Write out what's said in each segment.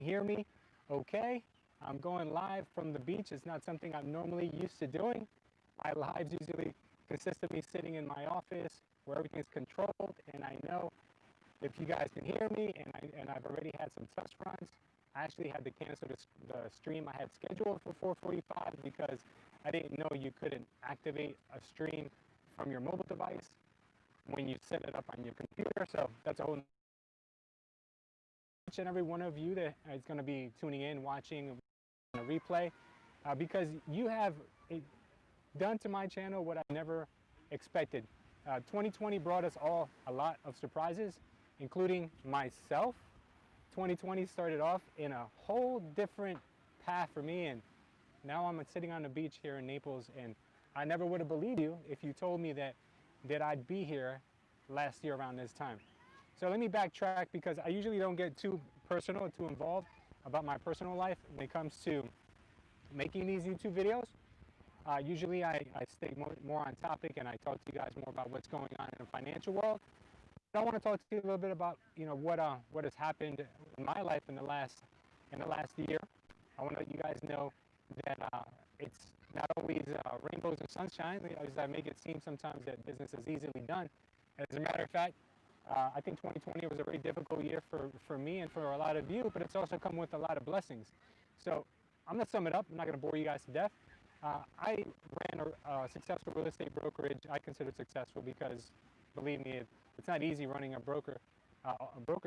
hear me okay. I'm going live from the beach. It's not something I'm normally used to doing. My lives usually consist of me sitting in my office where everything's controlled, and I know if you guys can hear me, and I've already had some test runs. I actually had to cancel the stream I had scheduled for 4:45 because I didn't know you couldn't activate a stream from your mobile device when you set it up on your computer. So that's a whole. Each and every one of you that is going to be tuning in, watching a replay, because you have done to my channel what I never expected. 2020 brought us all a lot of surprises, including myself. 2020 started off in a whole different path for me, and now I'm sitting on the beach here in Naples, and I never would have believed you if you told me that I'd be here last year around this time. So let me backtrack, because I usually don't get too personal, too involved about my personal life when it comes to making these YouTube videos. Usually I stay more on topic, and I talk to you guys more about what's going on in the financial world. But I want to talk to you a little bit about what has happened in my life in the last year. I want to let you guys know that it's not always rainbows and sunshine, as I make it seem sometimes that business is easily done. As a matter of fact, I think 2020 was a very difficult year for me and for a lot of you, but it's also come with a lot of blessings. So I'm going to sum it up. I'm not going to bore you guys to death. I ran a successful real estate brokerage. I consider successful because, believe me, it's not easy running a broker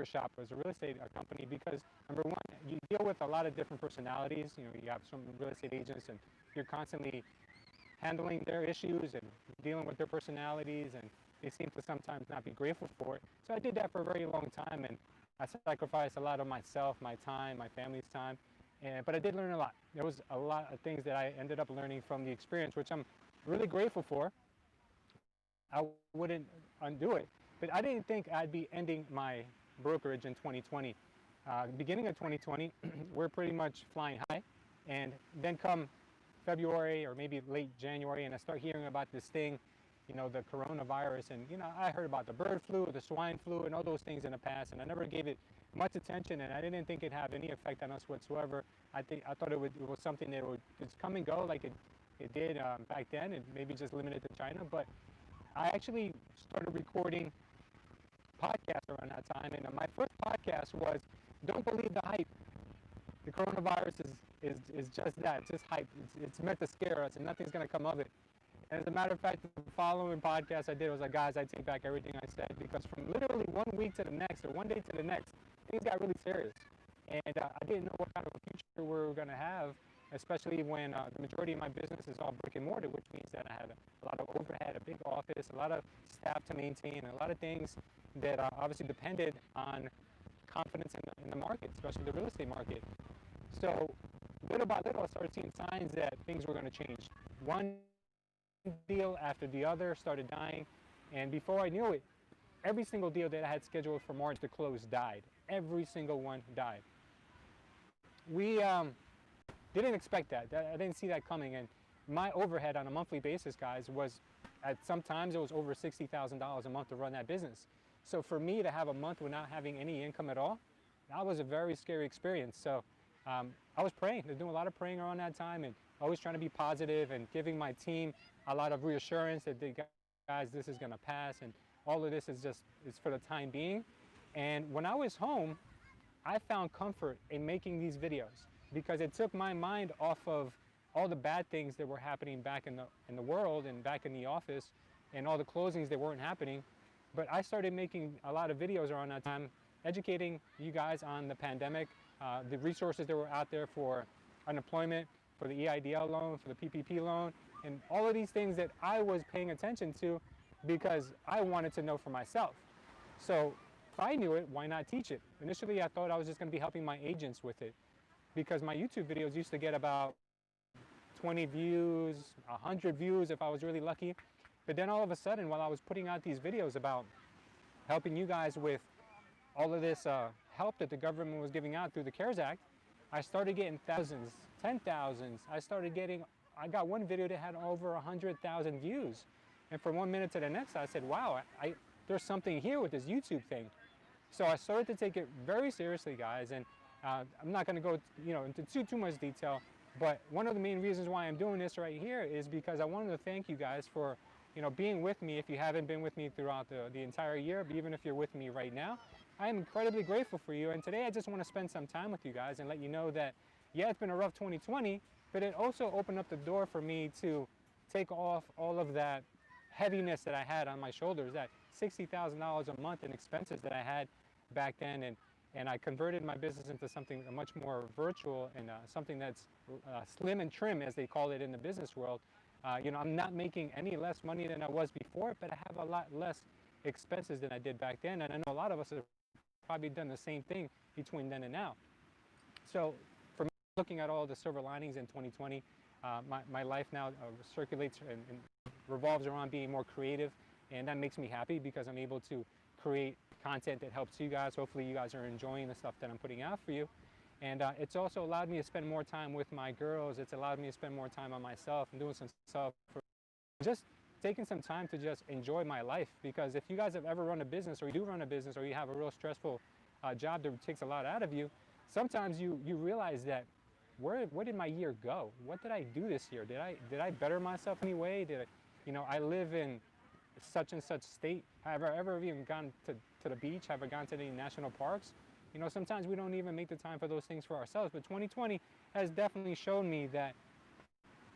shop as a real estate company, because number one, you deal with a lot of different personalities. You have some real estate agents, and you're constantly handling their issues and dealing with their personalities, and they seem to sometimes not be grateful for it. So I did that for a very long time, and I sacrificed a lot of myself, my time, my family's time. But I did learn a lot. There was a lot of things that I ended up learning from the experience, which I'm really grateful for. I wouldn't undo it. But I didn't think I'd be ending my brokerage in 2020. Beginning of 2020, we're pretty much flying high. And then come February or maybe late January, and I start hearing about this thing, the coronavirus. And, I heard about the bird flu, the swine flu, and all those things in the past, and I never gave it much attention, and I didn't think it'd have any effect on us whatsoever. I thought it was something that would just come and go like it did back then, and maybe just limited to China. But I actually started recording podcasts around that time, and my first podcast was "Don't Believe the Hype." The coronavirus is just that. It's just hype. It's meant to scare us, and nothing's going to come of it. And as a matter of fact, the following podcast I did was like, guys, I take back everything I said, because from literally 1 week to the next, or one day to the next, things got really serious. And I didn't know what kind of a future we were going to have, especially when the majority of my business is all brick and mortar, which means that I have a lot of overhead, a big office, a lot of staff to maintain, and a lot of things that obviously depended on confidence in the market, especially the real estate market. So little by little, I started seeing signs that things were going to change. One deal after the other started dying, and before I knew it, every single deal that I had scheduled for March to close died. Every single one died. We didn't expect that. I didn't see that coming, and my overhead on a monthly basis, guys, was sometimes it was over $60,000 a month to run that business. So for me to have a month without having any income at all, that was a very scary experience. So I was praying. I was doing a lot of praying around that time, and always trying to be positive and giving my team a lot of reassurance that, guys, this is going to pass, and all of this is for the time being. And when I was home, I found comfort in making these videos, because it took my mind off of all the bad things that were happening back in the world and back in the office, and all the closings that weren't happening. But I started making a lot of videos around that time, educating you guys on the pandemic, the resources that were out there for unemployment, for the EIDL loan, for the PPP loan, and all of these things that I was paying attention to because I wanted to know for myself. So if I knew it, why not teach it? Initially, I thought I was just going to be helping my agents with it, because my YouTube videos used to get about 20 views, 100 views if I was really lucky. But then all of a sudden, while I was putting out these videos about helping you guys with all of this help that the government was giving out through the CARES Act, I started getting thousands, 10,000s. I got one video that had over 100,000 views. And from 1 minute to the next, I said, wow, there's something here with this YouTube thing. So I started to take it very seriously, guys. And I'm not going to go, into too much detail, but one of the main reasons why I'm doing this right here is because I wanted to thank you guys for, being with me. If you haven't been with me throughout the entire year, but even if you're with me right now, I am incredibly grateful for you. And today I just want to spend some time with you guys and let you know that, yeah, it's been a rough 2020, but it also opened up the door for me to take off all of that heaviness that I had on my shoulders, that $60,000 a month in expenses that I had back then, and I converted my business into something much more virtual and something that's slim and trim, as they call it in the business world. I'm not making any less money than I was before, but I have a lot less expenses than I did back then, and I know a lot of us have probably done the same thing between then and now. So for me, looking at all the silver linings in 2020, my life now circulates and revolves around being more creative, and that makes me happy because I'm able to create content that helps you guys. Hopefully you guys are enjoying the stuff that I'm putting out for you. And it's also allowed me to spend more time with my girls. It's allowed me to spend more time on myself and doing some stuff, just taking some time to just enjoy my life. Because if you guys have ever run a business, or you do run a business, or you have a real stressful job that takes a lot out of you, sometimes you realize that, where did my year go? What did I do this year? Did I better myself in any way? I live in such and such state. Have I ever even gone to the beach? Have I gone to any national parks? Sometimes we don't even make the time for those things for ourselves. But 2020 has definitely shown me that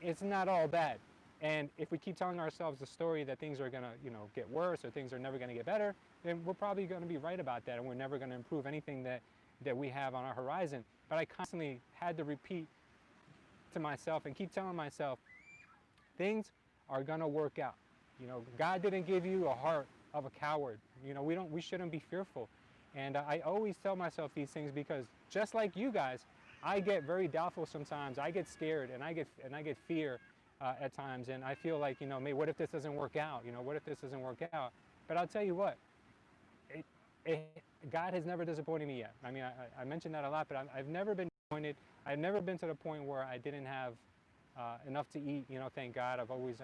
it's not all bad. And if we keep telling ourselves the story that things are gonna, get worse, or things are never gonna get better, then we're probably gonna be right about that, and we're never gonna improve anything that we have on our horizon. But I constantly had to repeat to myself and keep telling myself, things are gonna work out. God didn't give you a heart of a coward. We shouldn't be fearful. And I always tell myself these things because, just like you guys, I get very doubtful sometimes. I get scared, and I get fear at times, and I feel like, maybe what if this doesn't work out? What if this doesn't work out? But I'll tell you what, God has never disappointed me yet. I mean, I mention that a lot, but I've never been disappointed. I've never been to the point where I didn't have enough to eat. Thank God. I've always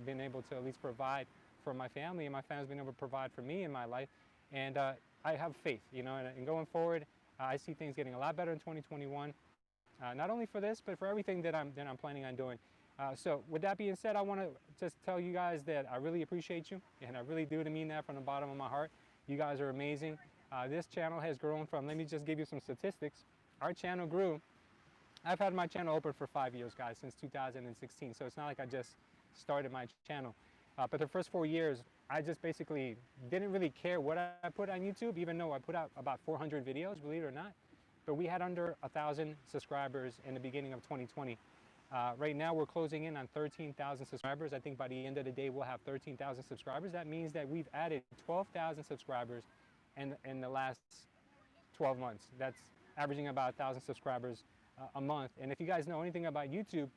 been able to at least provide for my family, and my family's been able to provide for me in my life. And I have faith, and going forward, I see things getting a lot better in 2021. Not only for this, but for everything that I'm planning on doing. So with that being said, I want to just tell you guys that I really appreciate you, and I really do mean that from the bottom of my heart. You guys are amazing. This channel has grown from, let me just give you some statistics. Our channel grew. I've had my channel open for 5 years, guys, since 2016. So it's not like I just started my channel. But the first 4 years, I just basically didn't really care what I put on YouTube, even though I put out about 400 videos, believe it or not. But we had under 1,000 subscribers in the beginning of 2020. Right now, we're closing in on 13,000 subscribers. I think by the end of the day, we'll have 13,000 subscribers. That means that we've added 12,000 subscribers in the last 12 months. That's averaging about 1,000 subscribers a month. And if you guys know anything about YouTube,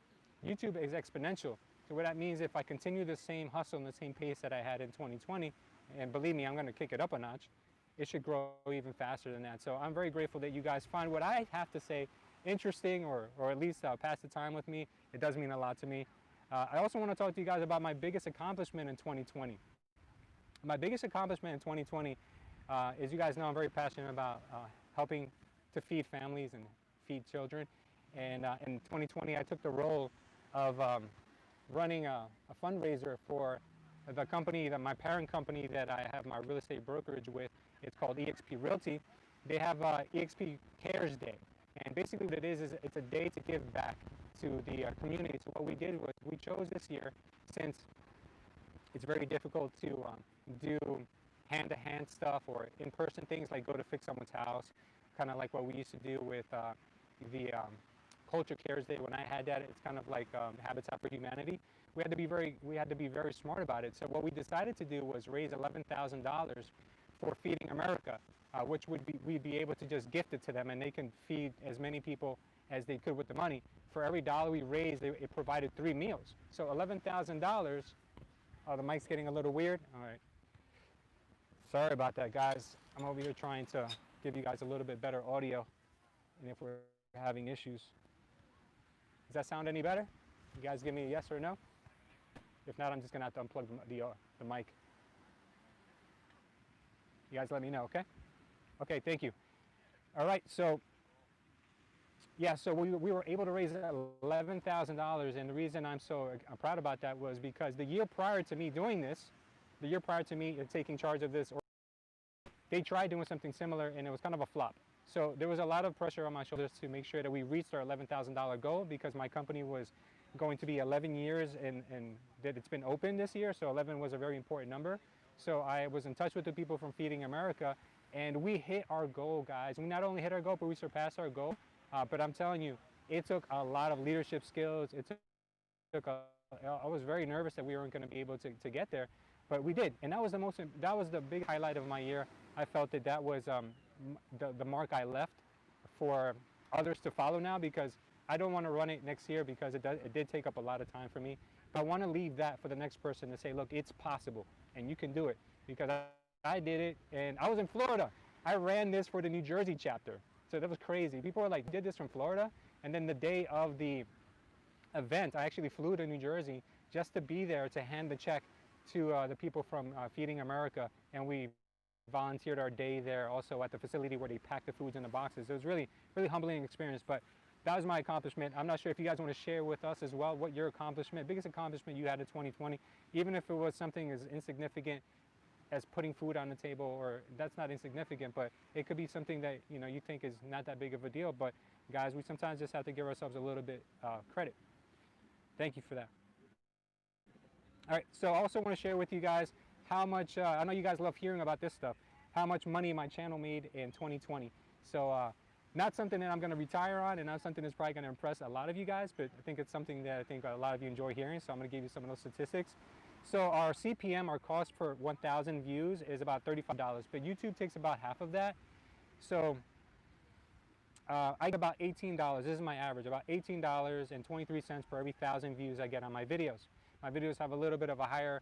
YouTube is exponential. So what that means, if I continue the same hustle and the same pace that I had in 2020, and believe me, I'm going to kick it up a notch, it should grow even faster than that. So I'm very grateful that you guys find what I have to say interesting, or at least pass the time with me. It does mean a lot to me. I also want to talk to you guys about my biggest accomplishment in 2020. My biggest accomplishment in 2020 is, you guys know I'm very passionate about helping to feed families and feed children. And in 2020, I took the role of running a fundraiser for the company, my parent company that I have my real estate brokerage with. It's called eXp Realty. They have eXp Cares Day. And basically what it is it's a day to give back to the community. So what we did was, we chose this year, since it's very difficult to do hand-to-hand stuff or in-person things, like go to fix someone's house, kind of like what we used to do with the Culture Cares Day. When I had that, it's kind of like Habitat for Humanity. We had to be very smart about it. So what we decided to do was raise $11,000 for Feeding America, which we'd be able to just gift it to them, and they can feed as many people as they could with the money. For every dollar we raised, it provided 3 meals. So $11,000. Oh, the mic's getting a little weird. All right. Sorry about that, guys. I'm over here trying to give you guys a little bit better audio, and if we're having issues. Does that sound any better? You guys give me a yes or no? If not, I'm just gonna have to unplug the mic. You guys let me know, okay? Okay, thank you. All right, so Yeah, so we were able to raise $11,000, and the reason I'm so proud about that was because the year prior to me doing this, the year prior to me taking charge of this, they tried doing something similar, and it was kind of a flop. So there was a lot of pressure on my shoulders to make sure that we reached our $11,000 goal, because my company was going to be 11 years and that it's been open this year, so 11 was a very important number. So I was in touch with the people from Feeding America, and we hit our goal, guys. We not only hit our goal, but we surpassed our goal. But I'm telling you, it took a lot of leadership skills. I was very nervous that we weren't going to be able to get there, but we did. And that was the big highlight of my year. I felt that that was the mark I left for others to follow now, because I don't want to run it next year, because it did take up a lot of time for me. But I want to leave that for the next person to say, look, it's possible and you can do it, because I did it, and I was in Florida. I ran this for the New Jersey chapter. So that was crazy. People were like, you did this from Florida? And then the day of the event, I actually flew to New Jersey just to be there to hand the check to the people from Feeding America, and we volunteered our day there also at the facility where they pack the foods in the boxes. It was really humbling experience, but that was my accomplishment. I'm not sure if you guys want to share with us as well what your biggest accomplishment you had in 2020, even if it was something as insignificant as putting food on the table, or that's not insignificant, but it could be something that you think is not that big of a deal. But guys, we sometimes just have to give ourselves a little bit credit. Thank you for that. All right, so I also want to share with you guys how much, I know you guys love hearing about this stuff, how much money my channel made in 2020. So not something that I'm going to retire on, and not something that's probably going to impress a lot of you guys, but I think it's something that I think a lot of you enjoy hearing, so I'm going to give you some of those statistics. So our CPM, our cost per 1,000 views, is about $35, but YouTube takes about half of that. So I get about $18, this is my average, about $18.23 per every 1,000 views I get on my videos. My videos have a little bit of a higher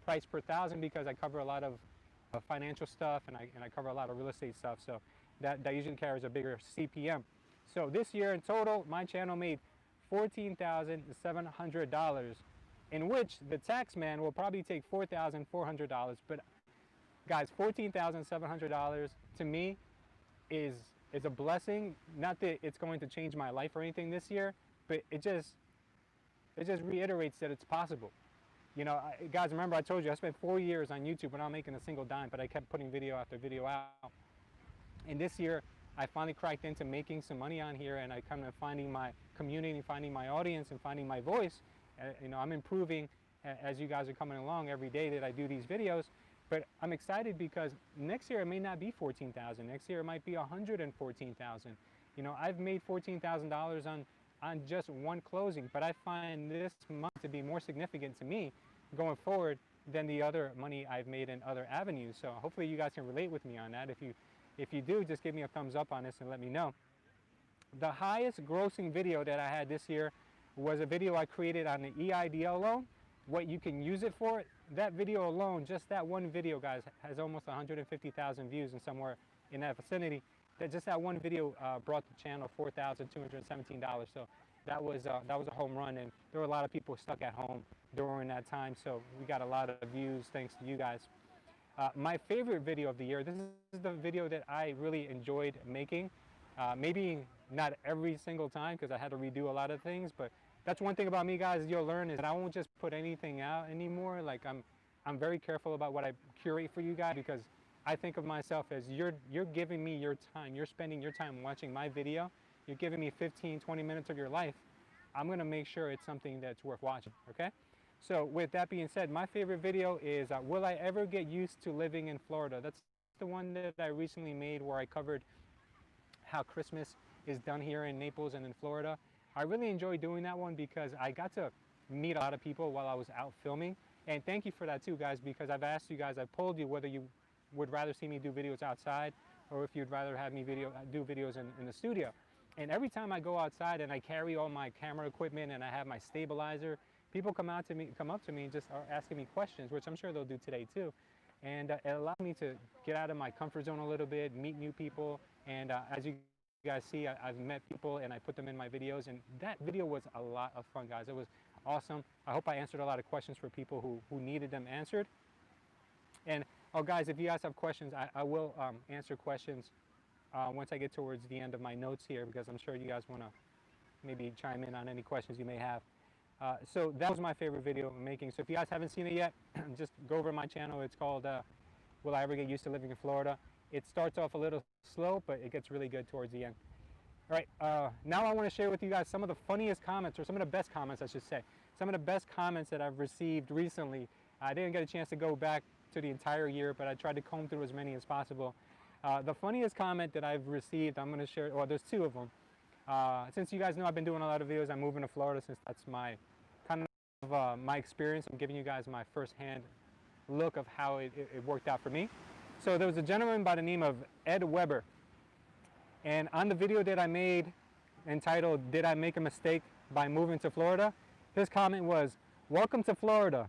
price per 1,000, because I cover a lot of financial stuff, and I cover a lot of real estate stuff, so that usually carries a bigger CPM. So this year in total, my channel made $14,700, in which the tax man will probably take $4,400. But guys, $14,700 to me is a blessing. Not that it's going to change my life or anything this year, but it just reiterates that it's possible. Guys, remember I told you I spent 4 years on YouTube without making a single dime, but I kept putting video after video out. And this year, I finally cracked into making some money on here, and I kind of finding my community, finding my audience, and finding my voice. I'm improving as you guys are coming along every day that I do these videos. But I'm excited because next year it may not be $14,000. Next year it might be $114,000. I've made $14,000 on just one closing, but I find this month to be more significant to me going forward than the other money I've made in other avenues. So hopefully you guys can relate with me on that. If you do, just give me a thumbs up on this and let me know. The highest grossing video that I had this year was a video I created on the EIDL loan, what you can use it for. That video alone, just that one video, guys, has almost 150,000 views and somewhere in that vicinity. Just that one video brought the channel $4,217. So that was a home run, and there were a lot of people stuck at home during that time. So we got a lot of views thanks to you guys. My favorite video of the year, this is the video that I really enjoyed making. Maybe not every single time, because I had to redo a lot of things, but that's one thing about me, guys, you'll learn, is that I won't just put anything out anymore. Like I'm very careful about what I curate for you guys, because I think of myself as you're giving me your time. You're spending your time watching my video. You're giving me 15, 20 minutes of your life. I'm going to make sure it's something that's worth watching, okay? So with that being said, my favorite video is Will I Ever Get Used to Living in Florida? That's the one that I recently made, where I covered how Christmas is done here in Naples and in Florida. I really enjoyed doing that one because I got to meet a lot of people while I was out filming. And thank you for that too, guys, because I've asked you guys, I've polled you whether you would rather see me do videos outside or if you'd rather have me do videos in the studio. And every time I go outside and I carry all my camera equipment and I have my stabilizer, people come up to me and just are asking me questions, which I'm sure they'll do today too. And it allowed me to get out of my comfort zone a little bit, meet new people. And as you guys see, I've met people and I put them in my videos. And that video was a lot of fun, guys. It was awesome. I hope I answered a lot of questions for people who needed them answered. And oh, guys, if you guys have questions, I will answer questions once I get towards the end of my notes here, because I'm sure you guys want to maybe chime in on any questions you may have. So that was my favorite video I'm making. So if you guys haven't seen it yet, just go over to my channel. It's called Will I Ever Get Used to Living in Florida? It starts off a little slow, but it gets really good towards the end. All right, now I want to share with you guys some of the funniest comments, or some of the best comments, I should say. Some of the best comments that I've received recently. I didn't get a chance to go back to the entire year, but I tried to comb through as many as possible. The funniest comment that I've received, I'm going to share, well, there's two of them. Since you guys know I've been doing a lot of videos, I'm moving to Florida since that's my kind of my experience. I'm giving you guys my first-hand look of how it worked out for me. So there was a gentleman by the name of Ed Weber. And on the video that I made entitled, "Did I Make a Mistake by Moving to Florida?" his comment was, "Welcome to Florida,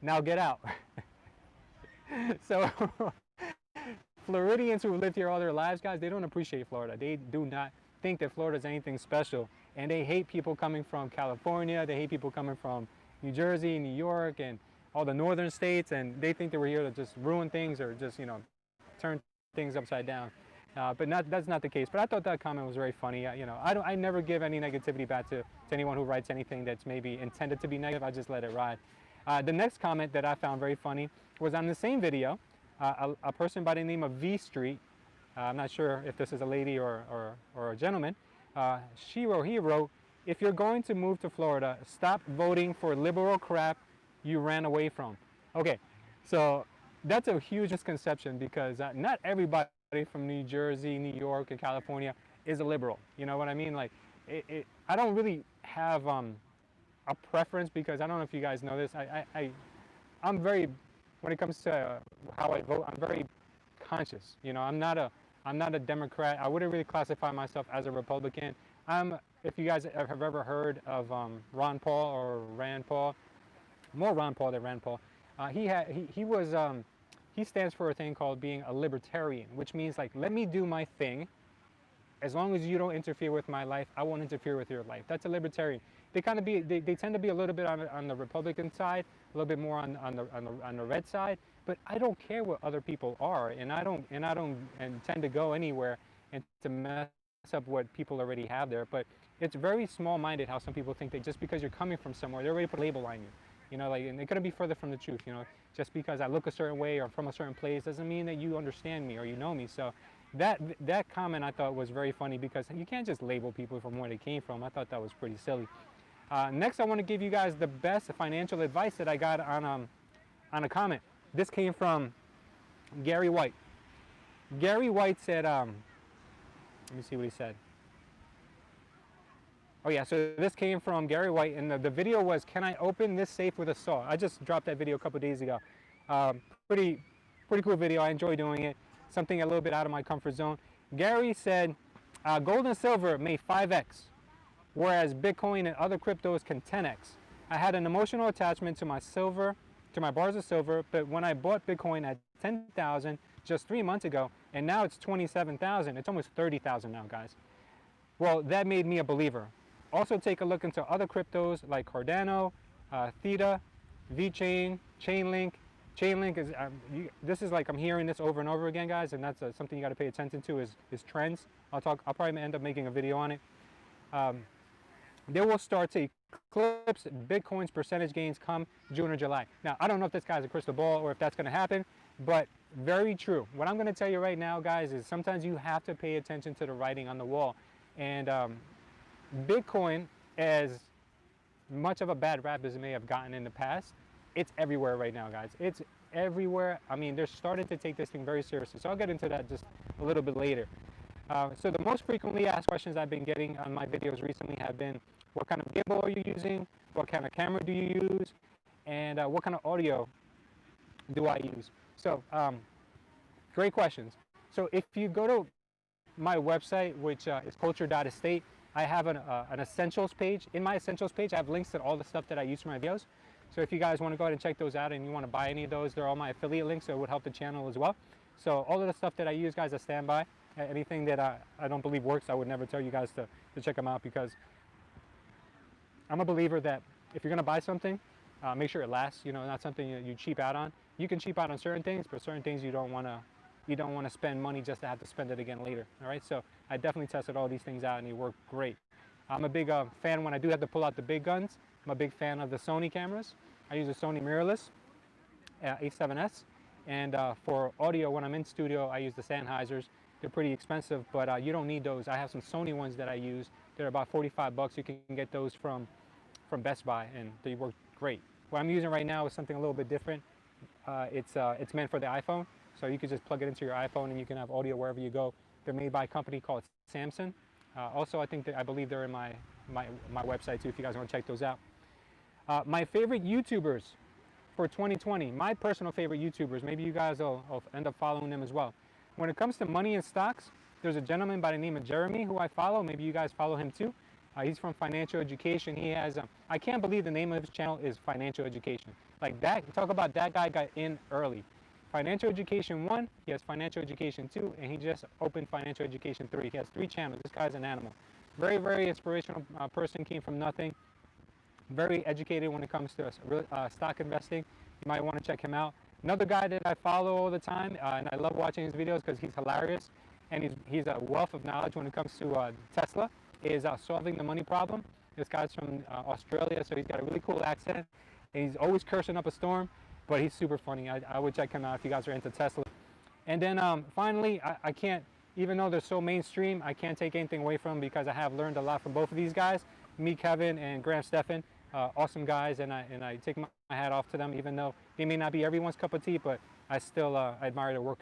now get out." So Floridians who lived here all their lives, guys, they don't appreciate Florida. They do not think that Florida is anything special. And they hate people coming from California. They hate people coming from New Jersey, New York, and all the northern states. And they think that we're here to just ruin things or just, you know, turn things upside down. But that's not the case. But I thought that comment was very funny. You know, I never give any negativity back to anyone who writes anything that's maybe intended to be negative. I just let it ride. The next comment that I found very funny was on the same video. A person by the name of V Street. I'm not sure if this is a lady or a gentleman. He wrote, "If you're going to move to Florida, stop voting for liberal crap you ran away from." Okay, so that's a huge misconception, because not everybody from New Jersey, New York, and California is a liberal. You know what I mean? Like, I don't really have a preference, because I don't know if you guys know this. I'm very, when it comes to how I vote, I'm very conscious. You know, I'm not a Democrat. I wouldn't really classify myself as a Republican. If you guys have ever heard of Ron Paul or Rand Paul, more Ron Paul than Rand Paul. He stands for a thing called being a libertarian, which means, like, let me do my thing. As long as you don't interfere with my life, I won't interfere with your life. That's a libertarian. They kind of they tend to be a little bit on the Republican side, a little bit more on the red side. But I don't care what other people are, and I don't intend to go anywhere and to mess up what people already have there. But it's very small-minded how some people think that just because you're coming from somewhere, they already put a label on you. You know, like, and it couldn't be further from the truth. You know, just because I look a certain way or from a certain place doesn't mean that you understand me or you know me. So that comment I thought was very funny, because you can't just label people from where they came from. I thought that was pretty silly. Next, I want to give you guys the best financial advice that I got on a comment. This came from Gary White. Gary White said, let me see what he said. Oh yeah, so this came from Gary White, and the video was, "Can I open this safe with a saw?" I just dropped that video a couple days ago. Pretty cool video. I enjoy doing it. Something a little bit out of my comfort zone. Gary said, "Gold and silver made 5x, whereas Bitcoin and other cryptos can 10x. I had an emotional attachment to my bars of silver, but when I bought Bitcoin at 10,000 just 3 months ago, and now it's 27,000, it's almost 30,000 now, guys. Well, that made me a believer. Also, take a look into other cryptos like Cardano, Theta, VeChain, Chainlink. Chainlink is, this is like, I'm hearing this over and over again, guys, and that's something you got to pay attention to is trends. I'll probably end up making a video on it. They will start to eclipse Bitcoin's percentage gains come June or July. Now, I don't know if this guy's a crystal ball or if that's going to happen, but very true. What I'm going to tell you right now, guys, is sometimes you have to pay attention to the writing on the wall. And Bitcoin, as much of a bad rap as it may have gotten in the past, it's everywhere right now, guys. It's everywhere. I mean, they're starting to take this thing very seriously. So I'll get into that just a little bit later. So the most frequently asked questions I've been getting on my videos recently have been, what kind of gimbal are you using? What kind of camera do you use? And what kind of audio do I use? So great questions. So if you go to my website, which is culture.estate, I have an essentials page. In my essentials page, I have links to all the stuff that I use for my videos. So if you guys want to go ahead and check those out and you want to buy any of those, they're all my affiliate links, so it would help the channel as well. So all of the stuff that I use, guys, I stand by. Anything that I don't believe works, I would never tell you guys to check them out, because I'm a believer that if you're going to buy something, make sure it lasts. You know, not something you cheap out on. You can cheap out on certain things, but certain things you don't want to you don't want to spend money just to have to spend it again later. All right, so I definitely tested all these things out and they work great. I'm a big fan when I do have to pull out the big guns. I'm a big fan of the Sony cameras. I use a Sony mirrorless A7S, and for audio when I'm in studio I use the Sennheisers. They're pretty expensive, but you don't need those. I have some Sony ones that I use. They're about 45 bucks. You can get those from Best Buy and they work great. What I'm using right now is something a little bit different. It's meant for the iPhone, so you can just plug it into your iPhone and you can have audio wherever you go. They're made by a company called Samsung. Also, I believe they're in my website too if you guys want to check those out. My favorite YouTubers for 2020, my personal favorite YouTubers, maybe you guys will end up following them as well. When it comes to money and stocks, there's a gentleman by the name of Jeremy who I follow. Maybe you guys follow him too. He's from Financial Education. He has, I can't believe the name of his channel is Financial Education. Like that, talk about that guy got in early. Financial Education 1, he has Financial Education 2, and he just opened Financial Education 3. He has 3 channels. This guy's an animal. Very, very inspirational person, came from nothing. Very educated when it comes to stock investing. You might want to check him out. Another guy that I follow all the time, and I love watching his videos because he's hilarious, and he's a wealth of knowledge when it comes to Tesla, is Solving the Money Problem. This guy's from Australia, so he's got a really cool accent, and he's always cursing up a storm, but he's super funny. I would check him out if you guys are into Tesla. And then finally, I can't, even though they're so mainstream, I can't take anything away from them because I have learned a lot from both of these guys, me, Kevin, and Graham Stephan. Awesome guys, and I take my hat off to them, even though they may not be everyone's cup of tea, but I still admire their work